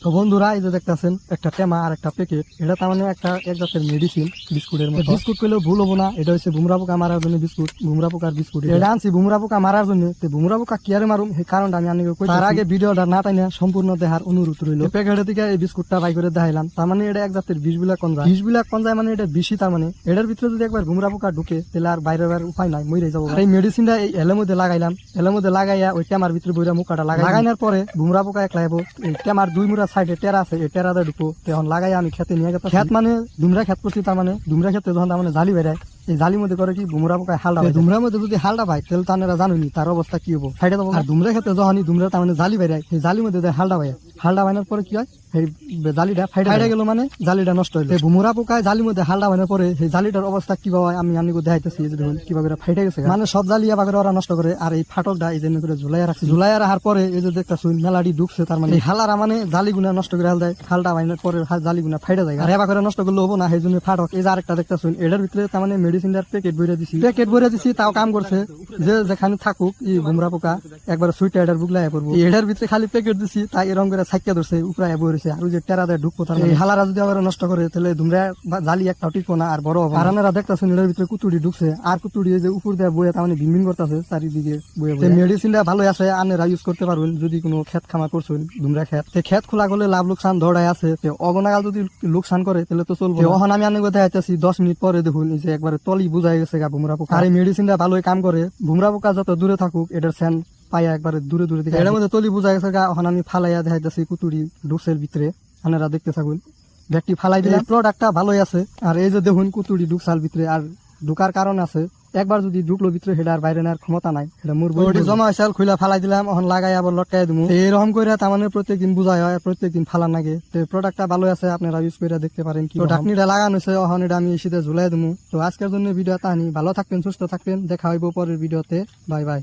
তো বন্ধুরা এই যে দেখতেছেন একটা টেমা আর একটা প্যাকেট, এটা তার মানে একটা এক জাতের মেডিসিন বিস্কুটের মতো। বিস্কুট করলেও ভুল হবো না, এটা হচ্ছে বুমরা পোকা মারার জন্য বিস্কুট, বুমরা পোকার বিস্কুট। এটা আনছি বুমরা পোকা মারার জন্য। বুমরা পোকা কি আরে মারুম সেই কারণটা আমি আপনাকে কই। তার আগে ভিডিওটা না টাইনা সম্পূর্ণ দেখার অনুরোধ রইল। প্যাকেটের থেকে এই বিস্কুটটা বাই করে দেখাইলাম, তার মানে এটা এক জাতের বিষ বিলাক কোন যায় মানে এটা বিষই। তার মানে এটার ভিতরে যদি একবার বুমরা পোকা ঢুকে তাহলে আর বাইরে উপায় নাই, মরে যাবো। এই মেডিসিনটা এই এলের মধ্যে লাগাইলাম, এলের মধ্যে লাগাইয়া ওই টেমার ভিতরে বইরা মুখাটা লাগাইনার পরে বুমরা পোকা এক লাগাবো। এই টেমার দুই মুড়া সাইডে টেরা আছে, এই টেরাতে ঢুকবো। তখন লাগাই আমি খেতে নিয়ে গেতাম। খেত মানে দুমরা খেত করছি, তার মানে দুমরা খেতে যখন তার মানে জালি বেড়ায়, এই জালির মধ্যে করে কি বুমরা পোকায় হালটা হয়। দুমরার মধ্যে যদি হালটা পায় তাহলে তারা জানুনি তার অবস্থা কি হবো, ফাইটে যাবো। আর দুমরা খেতে যখনই দুমরা তার মানে জালি বেড়ায়, সেই জালির মধ্যে হালটা পায়, হালটা বাইনার পরে কি হয়, সেই জালিটা ফাইটে গেল, মানে জালিটা নষ্ট হইল। বুমরা পোকায় জালির মধ্যে হালটা বাইনার পরে সেই জালিটার অবস্থা কি হয় আমি দেখাইতেছি। এই যে দেখুন কিভাবে ফাইটে গেছে, মানে সব জালি এবার ওরা নষ্ট করে। আর এই ফাটলটা এই জন্য করে ঝুলাইয়া রাখছে, ঝুলাইয়া রাখার পরে এই যে দেখতেছুন মেলাডি ঢুকছে, তার মানে হালারা মানে জালি গুনা নষ্ট করে হাল দেয়, হালটা বাইনার পরে জালি গুনা ফাইটে যায়। আর এবার করে নষ্ট করলে হবো না, সেই জন্য ফাটক। এই যে আরেকটা দেখতেছুন, এটার ভিতরে তার মানে মেডিসিনটার প্যাকেট ভরে দিছি, তাও কাম করছে। যে যেখানে থাকুক এই বুমরা পোকা একবার সুইটা এটার বুকলায় পড়বো। এটার ভিতরে খালি প্যাকেট দিছি, তাই এরকম করে ছাইকা ধরছে, উপরে বইছে। আর ওই যে টেরা দেয় ঢুকবো, তার হালারা যদি আবার নষ্ট করে তাহলে দুমরা জালি একটাও টিকবো না, আর বড় হবে। আর আপনারা দেখতেছেন এটার ভিতরে কুতুড়ি ঢুকছে, আর কুতুড়ি যে উপর দিয়ে বইয়ে তার মানে ভিন করতেছে চারিদিকে বইয়ে। মেডিসিনটা ভালো আছে, আপনারা ইউজ করতে পারবেন যদি কোনো ক্ষেত খামার করছেন, দুমরা ক্ষেত খোলা করলে লাভ লোকসান ধরাই আছে। অগনাগাল যদি লোকসান করে তাহলে তো চলবে। এখন আমি আপনাকে দেখাইতেছি 10 মিনিট পরে দেখুন এই যে একবারে তলি বুঝাই গেছে বুমরা পোকা। আর এই মেডিসিনটা ভালোই কাম করে, বুমরা পোকা যত দূরে থাকুক এটার সেন পাইয়া একবারে দূরে দূরে দেখে। এর মধ্যে তলি বুঝা গেছে। এখন আমি ফালাইয়া দেখাইতেছি কুতুড়ি ঢুকছের ভিতরে, আপনারা দেখতে থাকুন। ব্যাগটি ফালাই দিলে প্রোডাক্টটা ভালোই আছে। আর এই যে দেখুন কুতুড়ি ঢুকছাল ভিতরে, আর ঢুকার কারণ আছে, একবার যদি ঢুকলো ভিতরে সেটা আর বাইরে নেওয়ার ক্ষমতা নাই, এটা মুরবো জমা হয়েছে। খুলে ফালাই দিলাম, এখন লাগাই আবার লটকাই দিব। এইরকম করে তার মানে প্রত্যেকদিন বুঝাই হয়, প্রত্যেকদিন ফালান লাগে। তো প্রোডাক্টটা ভালো আছে, আপনারা ইউজ করে দেখতে পারেন। কি ঢাকনিটা লাগানো হয়েছে, এখন এটা আমি শীতে ঝুলাই দেবো। তো আজকের জন্য ভিডিও তাহানি, ভালো থাকবেন, সুস্থ থাকবেন, দেখা হইব পরের ভিডিওতে। Bye bye.